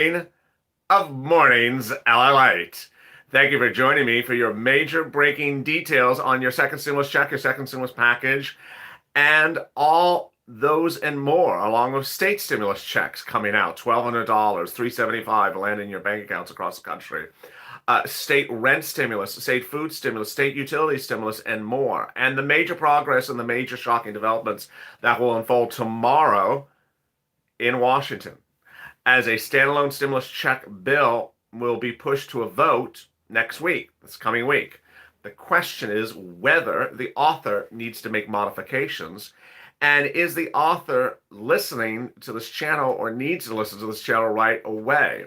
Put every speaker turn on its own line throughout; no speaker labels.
of Mornings LALATE. Thank you for joining me for your major breaking details on your second stimulus check, your second stimulus package, and all those and more, along with state stimulus checks coming out, $1,200, $375 land in your bank accounts across the country. State rent stimulus, state food stimulus, state utility stimulus, and more. And the major progress and the major shocking developments that will unfold tomorrow in Washington, as a standalone stimulus check bill will be pushed to a vote next week, this coming week. The question is whether the author needs to make modifications, and is the author listening to this channel or needs to listen to this channel right away?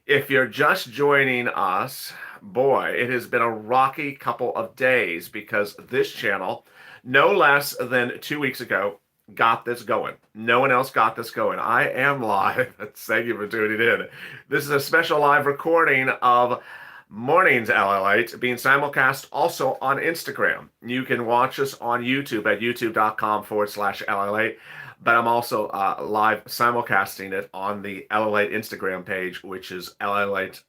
If you're just joining us, boy, it has been a rocky couple of days because this channel, no less than 2 weeks ago, got this going. No one else got this going. I am live. Thank you for tuning in. This is a special live recording of Mornings LALATE being simulcast also on Instagram. You can watch us on YouTube at youtube.com/LALATE, but I'm also live simulcasting it on the LALATE Instagram page, which is LALATE_.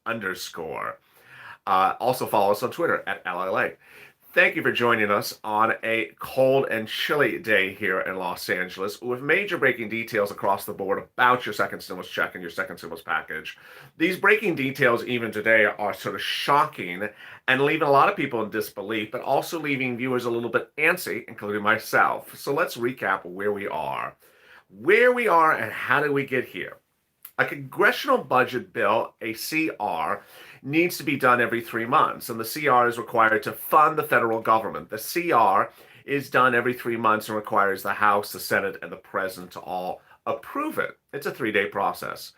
Also follow us on Twitter at LALATE. Thank you for joining us on a cold and chilly day here in Los Angeles with major breaking details across the board about your second stimulus check and your second stimulus package. These breaking details even today are sort of shocking and leaving a lot of people in disbelief, but also leaving viewers a little bit antsy, including myself. So let's recap where we are. Where we are and how did we get here? A congressional budget bill, a CR, needs to be done every 3 months, and the CR is required to fund the federal government. The CR is done every 3 months and requires the House, the Senate, and the President to all approve it. It's a 3-day process.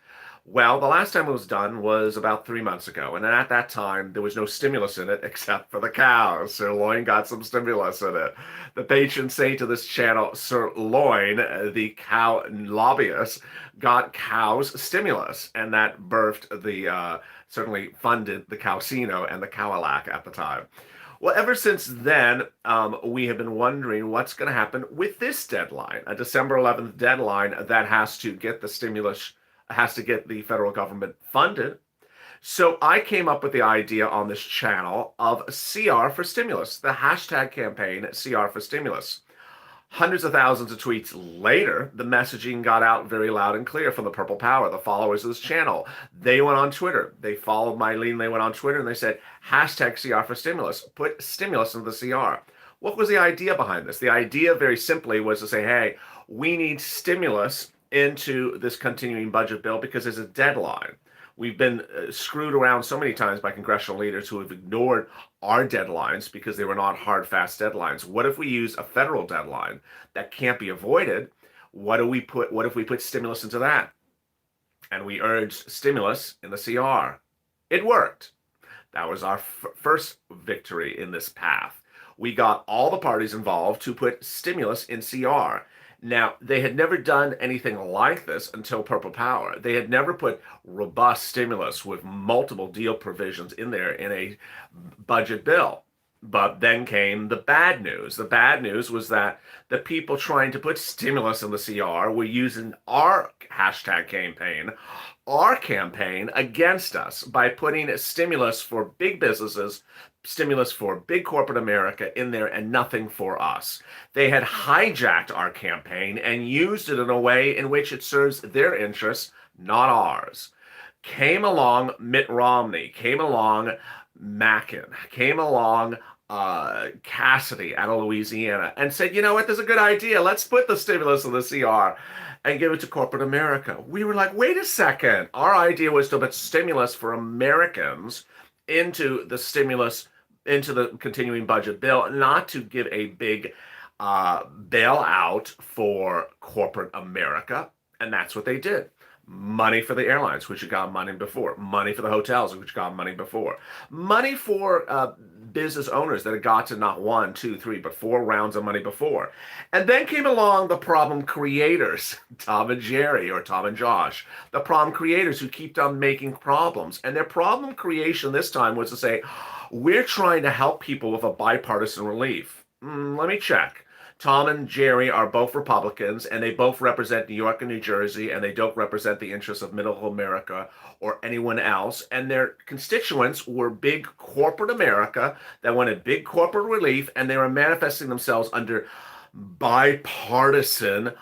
Well, the last time it was done was about 3 months ago, and at that time, there was no stimulus in it except for the cows. Sir Loin got some stimulus in it. The patron saint of this channel, Sir Loin, the cow lobbyist, got cows stimulus, and that birthed the, certainly funded the Cowsino and the Cowalac at the time. Well, ever since then, we have been wondering what's going to happen with this deadline, a December 11th deadline that has to get the stimulus, has to get the federal government funded. So I came up with the idea on this channel of CR for stimulus, the hashtag campaign CR for stimulus. Hundreds of thousands of tweets later, the messaging got out very loud and clear from the Purple Power, the followers of this channel. They went on Twitter. They followed my lead and they went on Twitter and they said, hashtag CR for stimulus. Put stimulus into the CR. What was the idea behind this? The idea very simply was to say, hey, we need stimulus into this continuing budget bill because there's a deadline. We've been screwed around so many times by congressional leaders who have ignored our deadlines because they were not hard, fast deadlines. What if we use a federal deadline that can't be avoided? What if we put stimulus into that? And we urged stimulus in the CR. It worked. That was our first victory in this path. We got all the parties involved to put stimulus in CR. Now, they had never done anything like this until Purple Power. They had never put robust stimulus with multiple deal provisions in there in a budget bill. But then came the bad news. The bad news was that the people trying to put stimulus in the CR were using our hashtag campaign, our campaign against us by putting stimulus for big businesses, stimulus for big corporate America in there and nothing for us. They had hijacked our campaign and used it in a way in which it serves their interests, not ours. Came along Mitt Romney, came along Mackin, came along Cassidy out of Louisiana and said, you know what, there's a good idea. Let's put the stimulus in the CR and give it to corporate America. We were like, wait a second. Our idea was to put stimulus for Americans into the stimulus, into the continuing budget bill, not to give a big bailout for corporate America. And that's what they did. Money for the airlines, which had gotten money before. Money for the hotels, which got money before. Money for business owners that had got to not 1, 2, 3, but 4 rounds of money before. And then came along the problem creators, Tom and Jerry, or Tom and Josh. The problem creators who keep on making problems. And their problem creation this time was to say, we're trying to help people with a bipartisan relief. Let me check. Tom and Jerry are both Republicans, and they both represent New York and New Jersey, and they don't represent the interests of middle America or anyone else. And their constituents were big corporate America that wanted big corporate relief, and they were manifesting themselves under bipartisan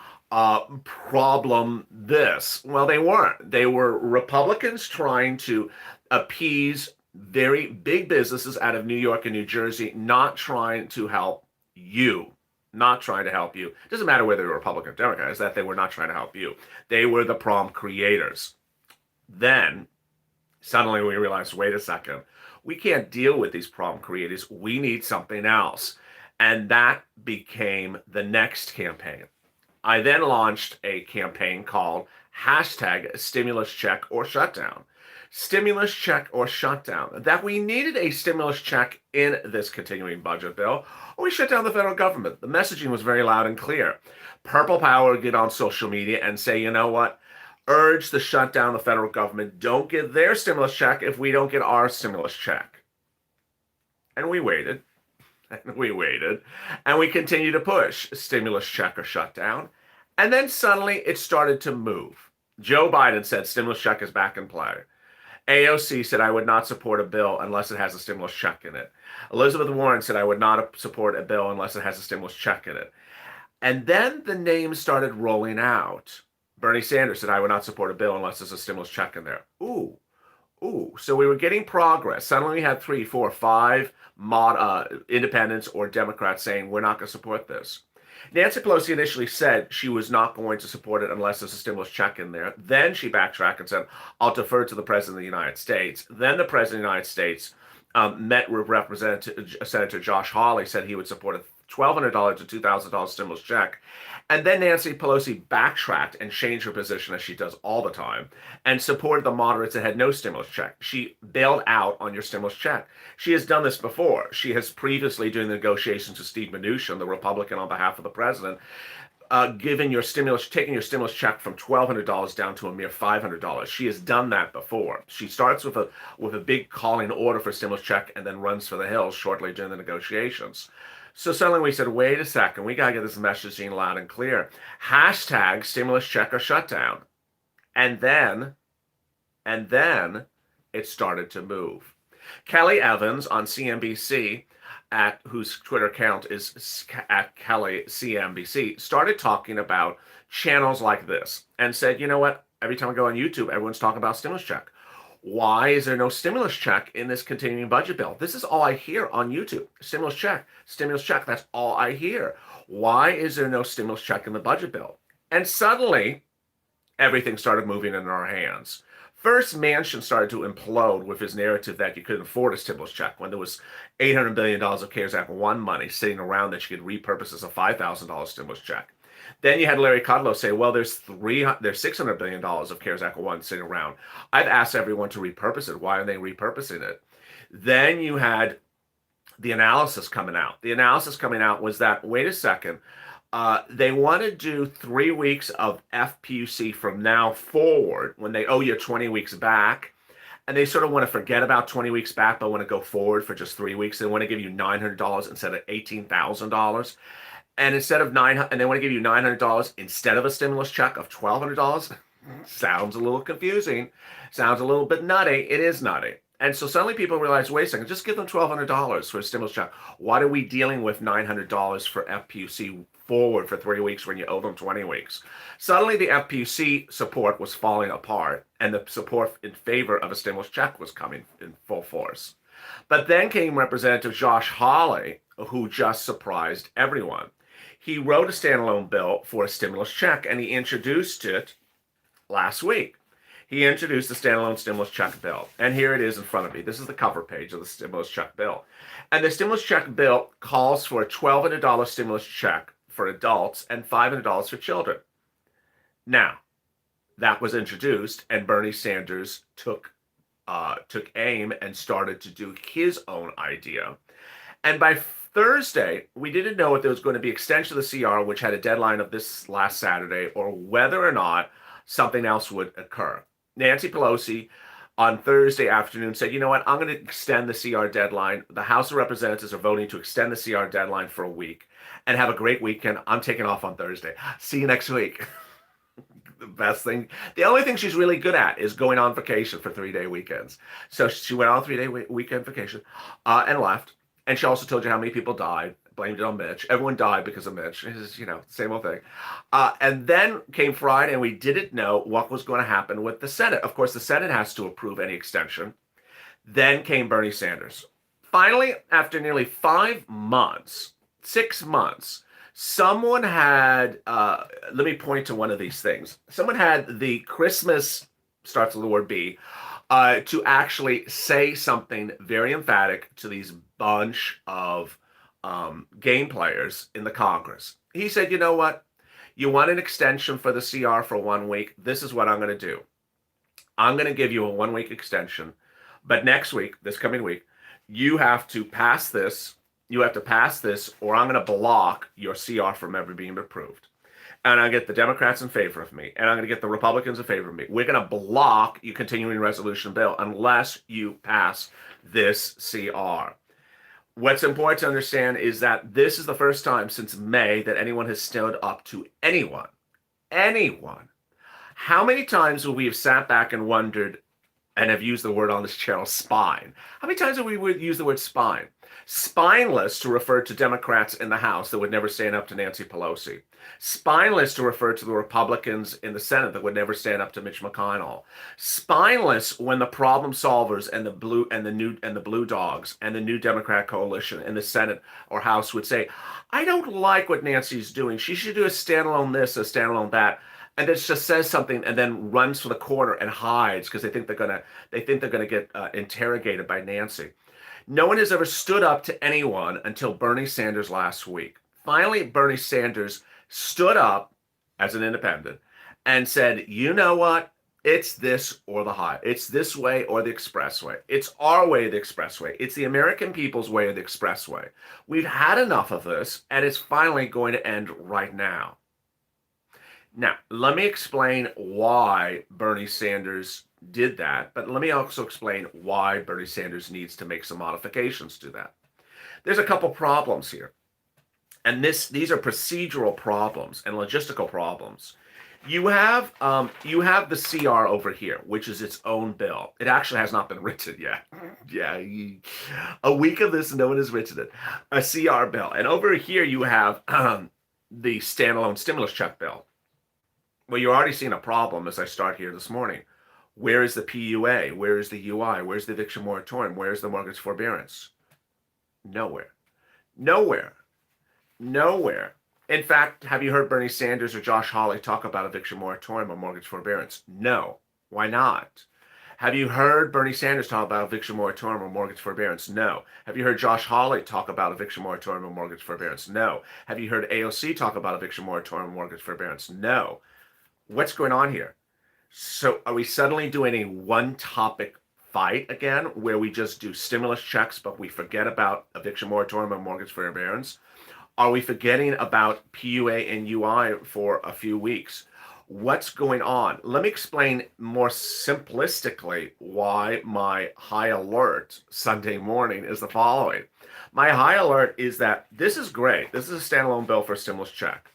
problem this. Well, they weren't. They were Republicans trying to appease very big businesses out of New York and New Jersey, not trying to help you. Not trying to help you. It doesn't matter whether they're Republican or Democrat, it's that they were not trying to help you. They were the prom creators. Then, suddenly we realized, wait a second, we can't deal with these prom creators. We need something else. And that became the next campaign. I then launched a campaign called hashtag stimulus check or shutdown. Stimulus check or shutdown. That we needed a stimulus check in this continuing budget bill, or we shut down the federal government. The messaging was very loud and clear. Purple Power would get on social media and say, you know what? Urge to shut down the federal government. Don't get their stimulus check if we don't get our stimulus check. And we waited. And we waited. And we continued to push stimulus check or shutdown. And then suddenly it started to move. Joe Biden said stimulus check is back in play. AOC said I would not support a bill unless it has a stimulus check in it. Elizabeth Warren said I would not support a bill unless it has a stimulus check in it. And then the names started rolling out. Bernie Sanders said I would not support a bill unless there's a stimulus check in there. Ooh. So we were getting progress. Suddenly we had 3, 4, 5 independents or Democrats saying we're not going to support this. Nancy Pelosi initially said she was not going to support it unless there's a stimulus check in there. Then she backtracked and said, I'll defer to the President of the United States. Then the President of the United States met with Senator Josh Hawley, said he would support a $1,200 to $2,000 stimulus check. And then Nancy Pelosi backtracked and changed her position, as she does all the time, and supported the moderates that had no stimulus check. She bailed out on your stimulus check. She has done this before. She has previously, during the negotiations with Steve Mnuchin, the Republican on behalf of the president, taking your stimulus check from $1,200 down to a mere $500. She has done that before. She starts with a big calling order for stimulus check and then runs for the hills shortly during the negotiations. So suddenly we said, wait a second, we got to get this messaging loud and clear. Hashtag stimulus check or shutdown. And then it started to move. Kelly Evans on CNBC, whose Twitter account is at Kelly CNBC, started talking about channels like this and said, you know what? Every time I go on YouTube, everyone's talking about stimulus check. Why is there no stimulus check in this continuing budget bill? This is all I hear on YouTube. Stimulus check. That's all I hear. Why is there no stimulus check in the budget bill? And suddenly, everything started moving in our hands. First, Manchin started to implode with his narrative that you couldn't afford a stimulus check when there was $800 billion of CARES Act 1 money sitting around that you could repurpose as a $5,000 stimulus check. Then you had Larry Kudlow say, well, there's $600 billion of CARES Act 1 sitting around. I've asked everyone to repurpose it. Why are they repurposing it? Then you had the analysis coming out. The analysis coming out was that, wait a second, they want to do 3 weeks of FPUC from now forward when they owe you 20 weeks back. And they sort of want to forget about 20 weeks back, but want to go forward for just 3 weeks. They want to give you $900 instead of $18,000. And instead of and they want to give you $900 instead of a stimulus check of $1,200. Sounds a little confusing. Sounds a little bit nutty. It is nutty. And so suddenly people realize, wait a second, just give them $1,200 for a stimulus check. Why are we dealing with $900 for FPUC forward for 3 weeks when you owe them 20 weeks? Suddenly the FPUC support was falling apart, and the support in favor of a stimulus check was coming in full force. But then came Representative Josh Hawley, who just surprised everyone. He wrote a standalone bill for a stimulus check, and he introduced it last week. He introduced the standalone stimulus check bill. And here it is in front of me. This is the cover page of the stimulus check bill. And the stimulus check bill calls for a $1,200 stimulus check for adults and $500 for children. Now, that was introduced, and Bernie Sanders took aim and started to do his own idea. And by Thursday, we didn't know if there was going to be extension of the CR, which had a deadline of this last Saturday, or whether or not something else would occur. Nancy Pelosi on Thursday afternoon said, you know what, I'm going to extend the CR deadline. The House of Representatives are voting to extend the CR deadline for a week and have a great weekend. I'm taking off on Thursday. See you next week. The best thing, the only thing she's really good at is going on vacation for 3-day weekends. So she went on a 3-day weekend vacation and left. And she also told you how many people died, blamed it on Mitch. Everyone died because of Mitch. It's, same old thing. And then came Friday, and we didn't know what was going to happen with the Senate. Of course, the Senate has to approve any extension. Then came Bernie Sanders. Finally, after nearly 5 months, 6 months, someone had, let me point to one of these things. Someone had the Christmas, starts with the word B, to actually say something very emphatic to these bunch of game players in the Congress. He said, you know what? You want an extension for the CR for 1 week? This is what I'm going to do. I'm going to give you a 1-week extension. But next week, this coming week, you have to pass this. You have to pass this, or I'm going to block your CR from ever being approved. And I get the Democrats in favor of me, and I'm going to get the Republicans in favor of me. We're going to block your continuing resolution bill unless you pass this CR. What's important to understand is that this is the first time since May that anyone has stood up to anyone. Anyone. How many times will we have sat back and wondered, and have used the word on this channel, spine? How many times have we used the word spine? Spineless to refer to Democrats in the House that would never stand up to Nancy Pelosi. Spineless to refer to the Republicans in the Senate that would never stand up to Mitch McConnell. Spineless when the problem solvers and the blue dogs and the new Democrat coalition in the Senate or House would say, I don't like what Nancy's doing. She should do a standalone this, a standalone that. And it just says something and then runs for the corner and hides because they think they're gonna get interrogated by Nancy. No one has ever stood up to anyone until Bernie Sanders last week. Finally, Bernie Sanders stood up as an independent and said, you know what? It's this or the high. It's this way or the expressway. It's our way, the expressway. It's the American people's way of the expressway. We've had enough of this, and it's finally going to end right now. Now, let me explain why Bernie Sanders did that, but let me also explain why Bernie Sanders needs to make some modifications to that. There's a couple problems here, and these are procedural problems and logistical problems. You have the CR over here, which is its own bill. It actually has not been written yet. Yeah, a week of this, no one has written it. A CR bill, and over here you have the standalone stimulus check bill. Well, you're already seeing a problem as I start here this morning. Where is the PUA? Where is the UI? Where's the eviction moratorium? Where's the mortgage forbearance? Nowhere. Nowhere. Nowhere. In fact, have you heard Bernie Sanders or Josh Hawley talk about eviction moratorium or mortgage forbearance? No. Why not? Have you heard Bernie Sanders talk about eviction moratorium or mortgage forbearance? No. Have you heard Josh Hawley talk about eviction moratorium or mortgage forbearance? No. Have you heard AOC talk about eviction moratorium or mortgage forbearance? No. What's going on here? So are we suddenly doing a one-topic fight again where we just do stimulus checks but we forget about eviction moratorium and mortgage forbearance? Are we forgetting about PUA and UI for a few weeks? What's going on? Let me explain more simplistically why my high alert Sunday morning is the following. My high alert is that this is great. This is a standalone bill for a stimulus check.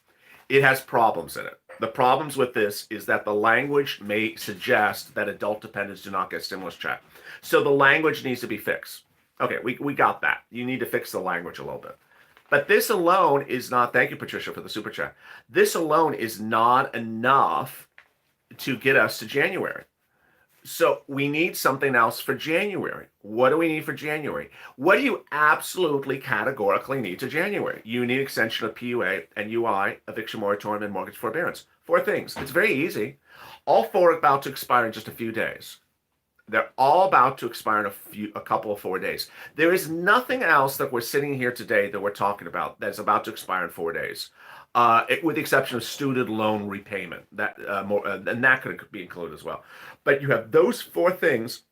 It has problems in it. The problems with this is that the language may suggest that adult dependents do not get stimulus check. So the language needs to be fixed. Okay, we got that. You need to fix the language a little bit. But this alone is not, thank you, Patricia, for the super chat. This alone is not enough to get us to January. So we need something else for January. What do we need for January? What do you absolutely categorically need to January? You need extension of PUA and UI, eviction moratorium, and mortgage forbearance. 4 things. It's very easy. All 4 are about to expire in just a few days. They're all about to expire in a couple of 4 days. There is nothing else that we're sitting here today that we're talking about that's about to expire in 4 days, with the exception of student loan repayment. And that could be included as well. But you have those 4 things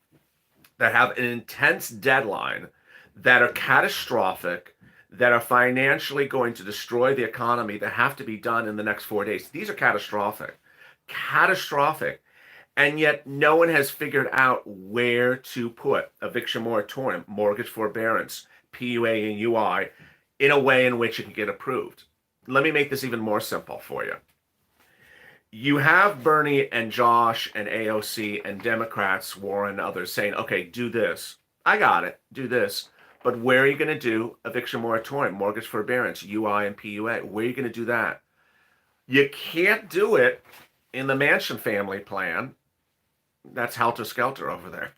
that have an intense deadline, that are catastrophic, that are financially going to destroy the economy, that have to be done in the next 4 days. These are catastrophic. Catastrophic. And yet no one has figured out where to put eviction moratorium, mortgage forbearance, PUA and UI in a way in which it can get approved. Let me make this even more simple for you. You have Bernie and Josh and AOC and Democrats, Warren and others saying, okay, do this. I got it. Do this. But where are you going to do eviction moratorium, mortgage forbearance, UI and PUA? Where are you going to do that? You can't do it in the Manchin family plan. That's helter skelter over there.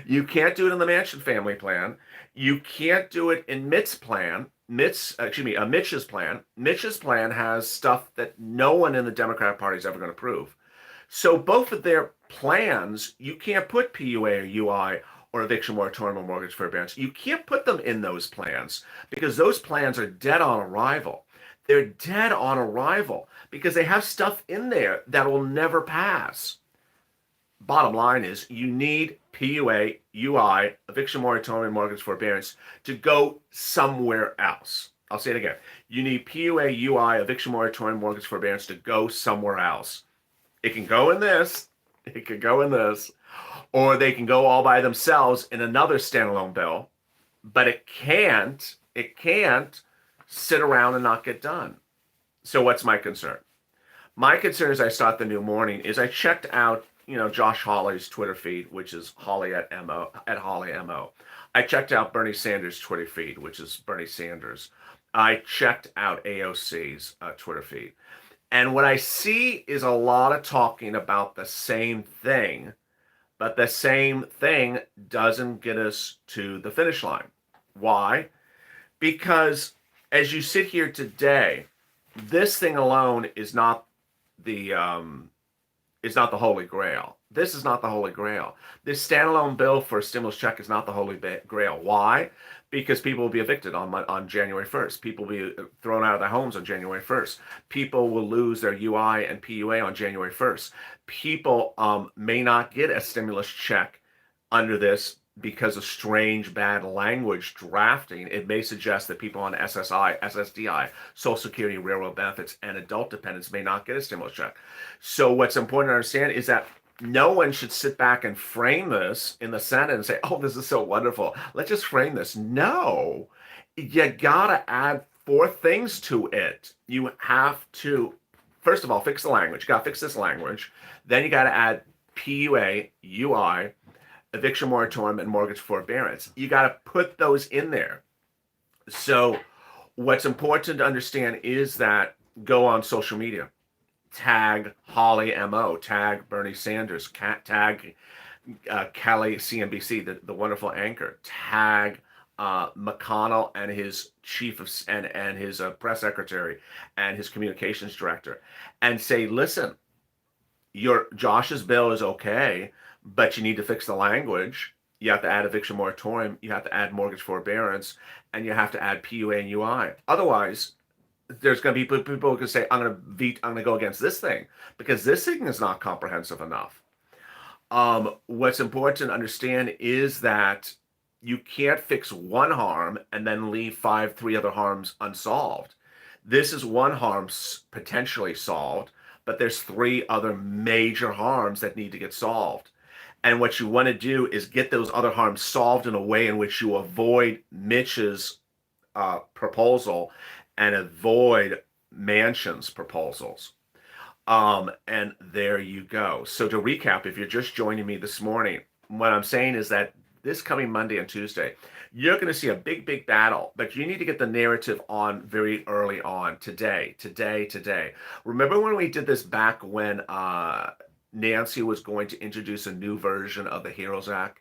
You can't do it in the Manchin family plan. You can't do it in Mitch's plan. Mitch's plan. Mitch's plan has stuff that no one in the Democrat Party is ever going to approve. So both of their plans, you can't put PUA or UI or eviction moratorium or mortgage forbearance. You can't put them in those plans because those plans are dead on arrival. They're dead on arrival because they have stuff in there that will never pass. Bottom line is you need PUA, UI, eviction moratorium, mortgage forbearance to go somewhere else. I'll say it again. You need PUA, UI, eviction moratorium, mortgage forbearance to go somewhere else. It can go in this, it can go in this, or they can go all by themselves in another standalone bill, but it can't sit around and not get done. So what's my concern? My concern as I start the new morning is I checked out Josh Hawley's Twitter feed, which is Hawley at Hawley MO. I checked out Bernie Sanders' Twitter feed, which is Bernie Sanders. I checked out AOC's Twitter feed. And what I see is a lot of talking about the same thing, but the same thing doesn't get us to the finish line. Why? Because as you sit here today, this thing alone is not the Holy Grail. This is not the Holy Grail. This standalone bill for a stimulus check is not the Holy Grail. Why? Because people will be evicted on January 1st. People will be thrown out of their homes on January 1st. People will lose their UI and PUA on January 1st. People may not get a stimulus check under this because of strange bad language drafting. It may suggest that people on SSI, SSDI, Social Security, railroad benefits, and adult dependents may not get a stimulus check. So what's important to understand is that no one should sit back and frame this in the Senate and say, oh, this is so wonderful. Let's just frame this. No, you gotta add 4 things to it. You have to, first of all, fix the language. You gotta fix this language. Then you gotta add PUA, UI, eviction moratorium, and mortgage forbearance. You got to put those in there. So what's important to understand is that go on social media, tag Hawley MO, tag Bernie Sanders, tag Kelly CNBC, the wonderful anchor, tag McConnell and his chief of and his press secretary and his communications director, and say, listen, your Josh's bill is okay, but you need to fix the language. You have to add eviction moratorium, you have to add mortgage forbearance, and you have to add PUA and UI. Otherwise, there's going to be people who can say, I'm going to go against this thing because this thing is not comprehensive enough. What's important to understand is that you can't fix one harm and then leave 3 other harms unsolved. This is one harm potentially solved, but there's 3 other major harms that need to get solved. And what you want to do is get those other harms solved in a way in which you avoid Mitch's proposal and avoid Manchin's proposals. And there you go. So to recap, if you're just joining me this morning, what I'm saying is that this coming Monday and Tuesday, you're going to see a big battle, but you need to get the narrative on very early on today. Remember when we did this back when Nancy was going to introduce a new version of the HEROES Act,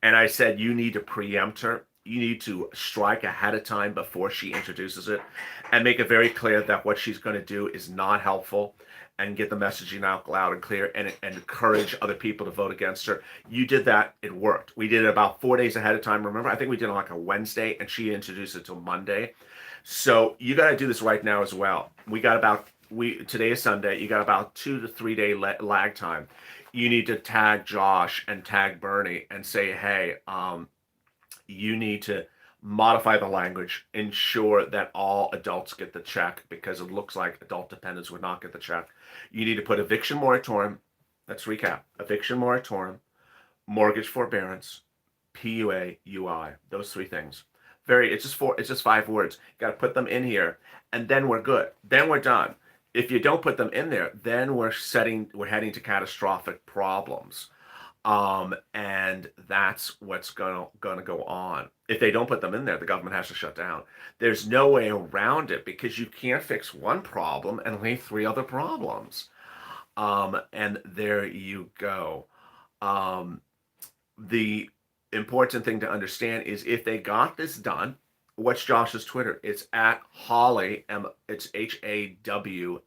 and I said you need to preempt her. You need to strike ahead of time before she introduces it and make it very clear that what she's going to do is not helpful, and get the messaging out loud and clear and encourage other people to vote against her. You did that. It worked. We did it about 4 days ahead of time. Remember, I think we did it on like a Wednesday and she introduced it till Monday. So you got to do this right now as well. Today is Sunday. You got about 2 to 3 day lag time. You need to tag Josh and tag Bernie and say, hey, you need to modify the language, ensure that all adults get the check because it looks like adult dependents would not get the check. You need to put eviction moratorium, Let's recap. Eviction moratorium, mortgage forbearance, PUA, UI. Those three things. It's just 5 words. You got to put them in here, and then we're good. Then we're done. If you don't put them in there, then we're heading to catastrophic problems. And that's what's gonna go on. If they don't put them in there, the government has to shut down. There's no way around it because you can't fix one problem and leave 3 other problems. And there you go. Um, the important thing to understand is if they got this done, what's Josh's Twitter? It's at Hawley, it's HAWLEYMO,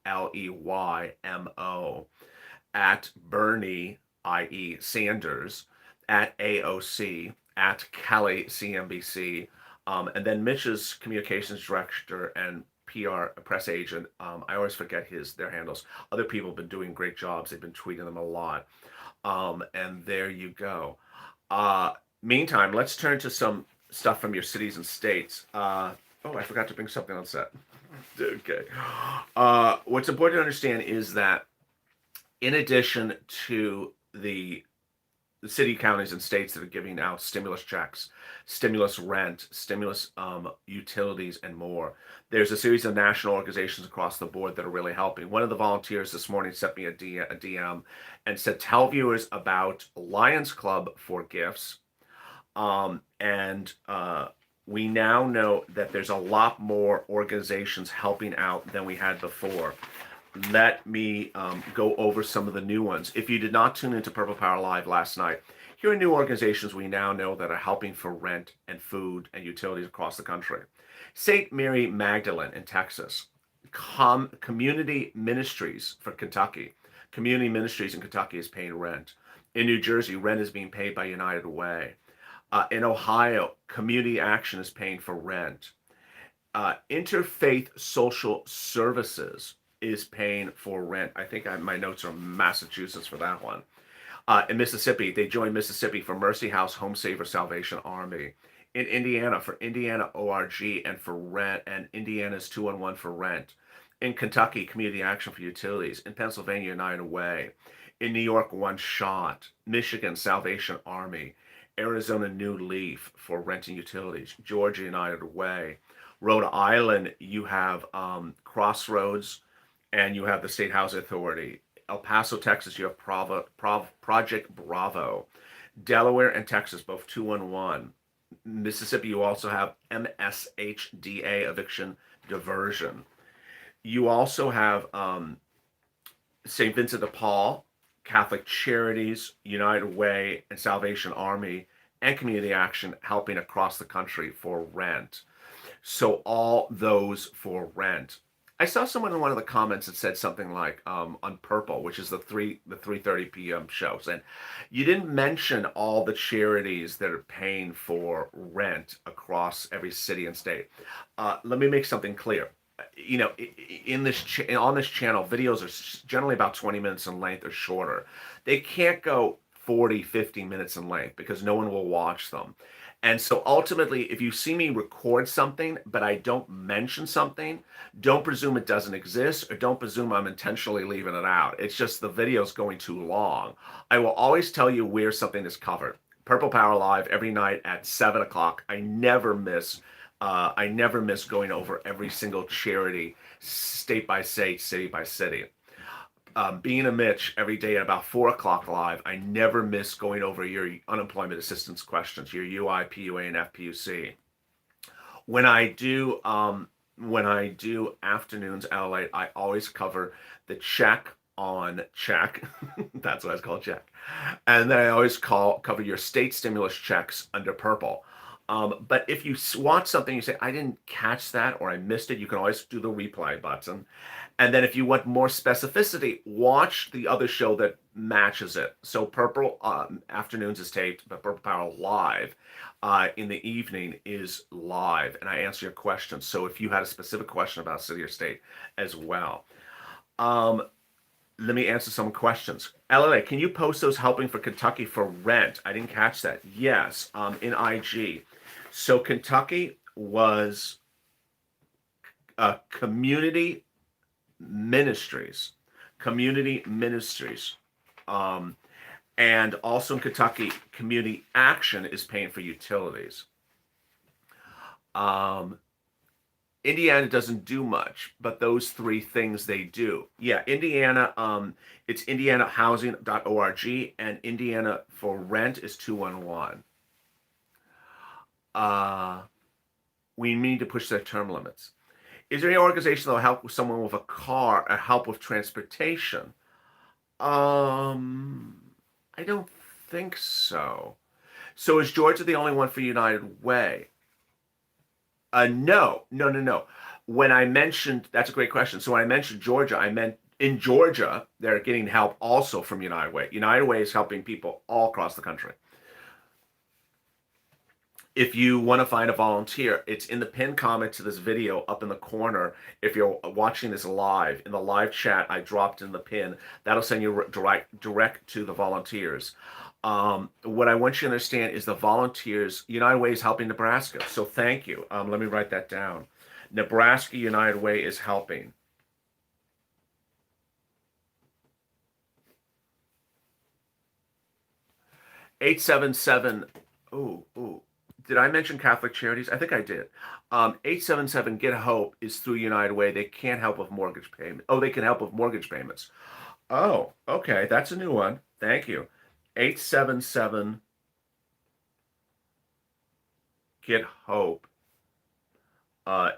at Bernie, i.e. Sanders, at AOC, at Kelly, CNBC, and then Mitch's communications director and PR press agent. I always forget their handles. Other people have been doing great jobs. They've been tweeting them a lot. And there you go. Meantime, let's turn to some stuff from your cities and states. I forgot to bring something on set. Okay. What's important to understand is that in addition to the city, counties, and states that are giving out stimulus checks, stimulus rent, stimulus utilities, and more, there's a series of national organizations across the board that are really helping. One of the volunteers this morning sent me a DM and said, tell viewers about Lions Club for gifts. And we now know that there's a lot more organizations helping out than we had before. Let me go over some of the new ones. If you did not tune into Purple Power Live last night, here are new organizations we now know that are helping for rent and food and utilities across the country. St. Mary Magdalene in Texas, Community Ministries for Kentucky. Community Ministries in Kentucky is paying rent. In New Jersey, rent is being paid by United Way. In Ohio, Community Action is paying for rent. Interfaith Social Services is paying for rent. I think my notes are Massachusetts for that one. In Mississippi, they joined Mississippi for Mercy House Home Saver Salvation Army. In Indiana, for Indiana ORG and for rent, and Indiana's 211 for rent. In Kentucky, Community Action for Utilities. In Pennsylvania, United Way. In New York, One Shot. Michigan, Salvation Army. Arizona, New Leaf for rent and utilities. Georgia, United Way. Rhode Island, you have Crossroads, and you have the State Housing Authority. El Paso, Texas, you have Project Bravo. Delaware and Texas, both 211. Mississippi, you also have MSHDA, Eviction Diversion. You also have St. Vincent de Paul, Catholic Charities, United Way, and Salvation Army, and Community Action helping across the country for rent. So all those for rent. I saw someone in one of the comments that said something like on Purple, which is the 3:30 p.m. show, saying you didn't mention all the charities that are paying for rent across every city and state. Let me make something clear. You know, on this channel, videos are generally about 20 minutes in length or shorter. They can't go 40, 50 minutes in length because no one will watch them. And so ultimately, if you see me record something, but I don't mention something, don't presume it doesn't exist, or don't presume I'm intentionally leaving it out. It's just the video's going too long. I will always tell you where something is covered. Purple Power Live every night at 7 o'clock. I never miss going over every single charity, state by state, city by city. Being a Mitch every day at about 4 o'clock live, I never miss going over your unemployment assistance questions, your UI, PUA, and FPUC. When I do afternoons LALATE, I always cover the check on check. That's what it's called, check. And then I always cover your state stimulus checks under Purple. But if you watch something, you say, I didn't catch that or I missed it, you can always do the replay button. And then if you want more specificity, watch the other show that matches it. So Purple Afternoons is taped, but Purple Power Live in the evening is live. And I answer your questions. So if you had a specific question about city or state as well. Let me answer some questions. LLA, can you post those helping for Kentucky for rent? I didn't catch that. Yes, in IG. So Kentucky was community ministries. And also in Kentucky, Community Action is paying for utilities. Indiana doesn't do much, but those three things they do. Yeah, Indiana, it's indianahousing.org, and Indiana for rent is 211. We need to push their term limits. Is there any organization that will help with someone with a car or help with transportation? I don't think so. So is Georgia the only one for United Way? No. When I mentioned, that's a great question. So when I mentioned Georgia, I meant in Georgia, they're getting help also from United Way. United Way is helping people all across the country. If you want to find a volunteer, it's in the pinned comment to this video up in the corner. If you're watching this live, in the live chat, I dropped in the pin. That'll send you direct to the volunteers. What I want you to understand is the volunteers, United Way is helping Nebraska. So thank you. Let me write that down. Nebraska United Way is helping. $877. Ooh. Did I mention Catholic Charities? I think I did. 877 Get Hope is through United Way. They can't help with mortgage payment. Oh, they can help with mortgage payments. Oh, okay. That's a new one. Thank you. 877 Get Hope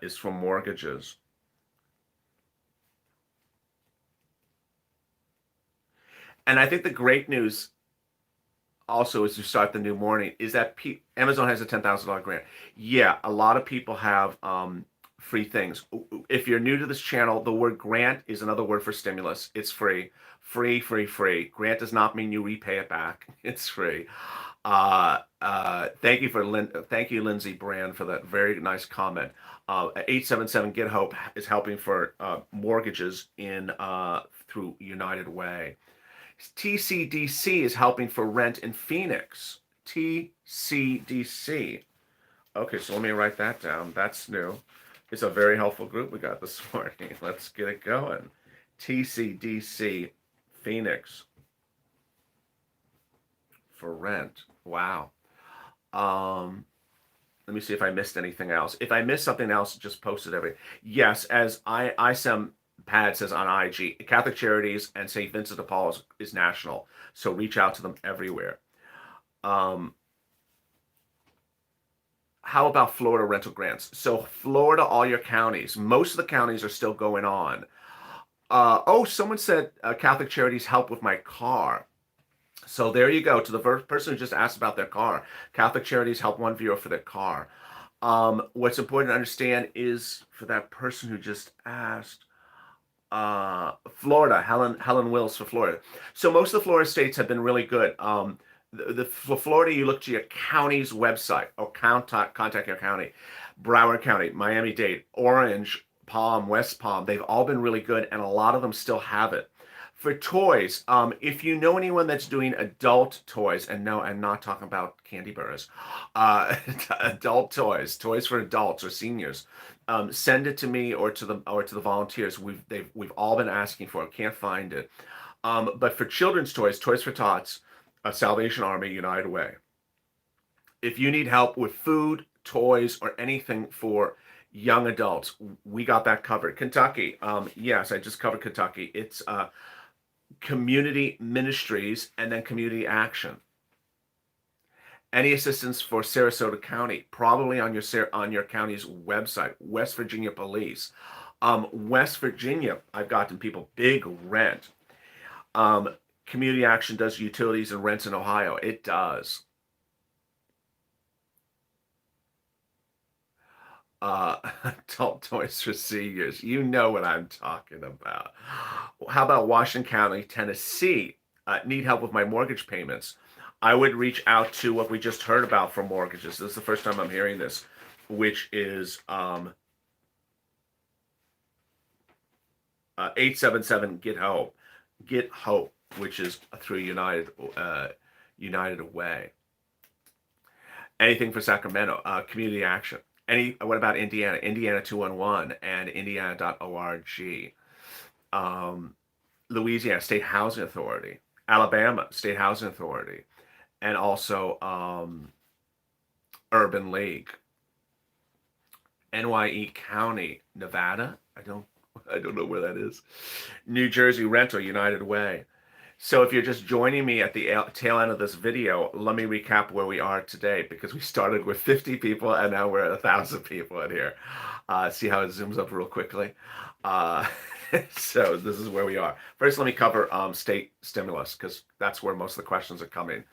is for mortgages. And I think the great news also as you start the new morning is that Amazon has a $10,000 grant. Yeah, a lot of people have free things. If you're new to this channel, the word grant is another word for stimulus. It's free. Free. Grant does not mean you repay it back. It's free. Thank you, Lindsay Brand, for that very nice comment. 877 Get Hope is helping for mortgages in through United Way. TCDC is helping for rent in Phoenix. TCDC. Okay, so let me write that down. That's new. It's a very helpful group we got this morning. Let's get it going. TCDC Phoenix for rent. Wow. Let me see if I missed anything else. If I missed something else, just post it every. Yes, as ISM Pad says on IG, Catholic Charities and St. Vincent de Paul is national. So reach out to them everywhere. How about Florida rental grants? So Florida, all your counties, most of the counties are still going on. Someone said Catholic Charities help with my car. So there you go. To the first person who just asked about their car, Catholic Charities help one viewer for their car. What's important to understand is for that person who just asked, Florida, Helen Wills for Florida. So most of the Florida states have been really good. For Florida, you look to your county's website or contact your county. Broward County, Miami-Dade, Orange, Palm, West Palm, they've all been really good, and a lot of them still have it. For toys, if you know anyone that's doing adult toys, and no, I'm not talking about candy bars, adult toys for adults or seniors, send it to me or to the volunteers. We've all been asking for it. Can't find it. But for children's toys, Toys for Tots, Salvation Army, United Way. If you need help with food, toys, or anything for young adults, we got that covered. Kentucky, yes, I just covered Kentucky. It's Community Ministries and then Community Action. Any assistance for Sarasota County, probably on your county's website. West Virginia Police. West Virginia, I've gotten people big rent. Community Action does utilities and rents in Ohio. It does. Adult toys for seniors. You know what I'm talking about. How about Washington County, Tennessee? Need help with my mortgage payments. I would reach out to what we just heard about for mortgages. This is the first time I'm hearing this, which is 877 Get Hope. Get Hope, which is through United Way. Anything for Sacramento, Community Action. What about Indiana? Indiana 211 and Indiana.org. Louisiana State Housing Authority. Alabama State Housing Authority, and also Urban League. NYE County, Nevada. I don't know where that is. New Jersey Rental, United Way. So if you're just joining me at the tail end of this video, let me recap where we are today, because we started with 50 people and now we're at 1,000 people in here. See how it zooms up real quickly? So this is where we are. First, let me cover state stimulus, because that's where most of the questions are coming.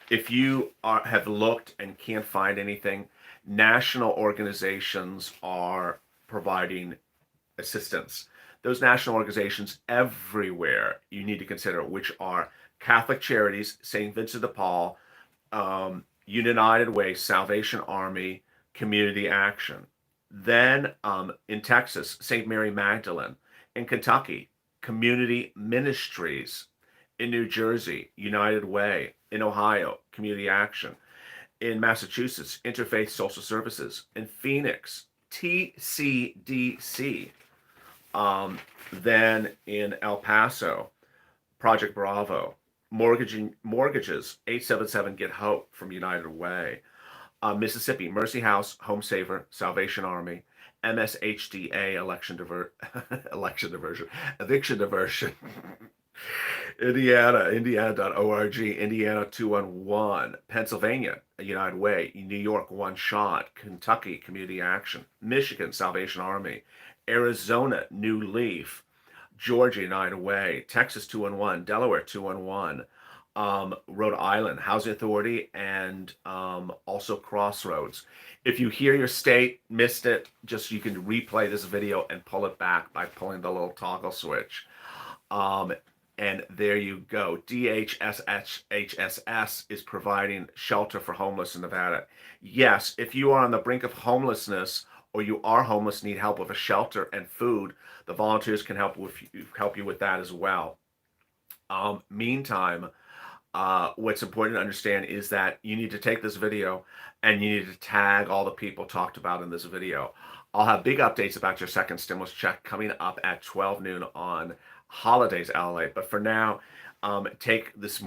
If you have looked and can't find anything, national organizations are providing assistance. Those national organizations everywhere you need to consider, which are Catholic Charities, St. Vincent de Paul, United Way, Salvation Army, Community Action. Then in Texas, St. Mary Magdalene. In Kentucky, Community Ministries. In New Jersey, United Way. In Ohio, Community Action. In Massachusetts, Interfaith Social Services. In Phoenix, TCDC. Then in El Paso, Project Bravo. Mortgages, 877 Get Hope from United Way. Mississippi, Mercy House, Home Saver, Salvation Army. MSHDA, Eviction Diversion. Indiana.org, Indiana 211, Pennsylvania, United Way, New York One Shot, Kentucky Community Action, Michigan Salvation Army, Arizona New Leaf, Georgia United Way, Texas 211, Delaware 211, Rhode Island Housing Authority, and also Crossroads. If you hear your state, missed it, just you can replay this video and pull it back by pulling the little toggle switch. And there you go. DHSS is providing shelter for homeless in Nevada. Yes, if you are on the brink of homelessness or you are homeless, need help with a shelter and food, the volunteers can help you with that as well. Meantime, what's important to understand is that you need to take this video and you need to tag all the people talked about in this video. I'll have big updates about your second stimulus check coming up at 12 noon on holidays LALATE. But for now, take this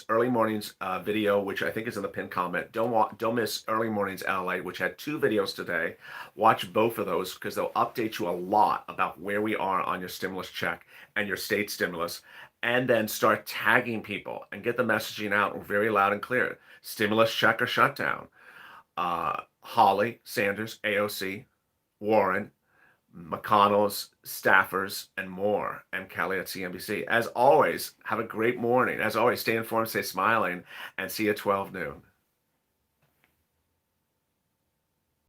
early morning's video, which I think is in the pinned comment. Don't miss early morning's LALATE, which had 2 videos today. Watch both of those, because they'll update you a lot about where we are on your stimulus check and your state stimulus. And then start tagging people and get the messaging out very loud and clear. Stimulus check or shutdown. Holly, Sanders, AOC, Warren, McConnell's staffers, and more. And Kelly at CNBC. As always, have a great morning. As always, stay informed, stay smiling, and see you at 12 noon.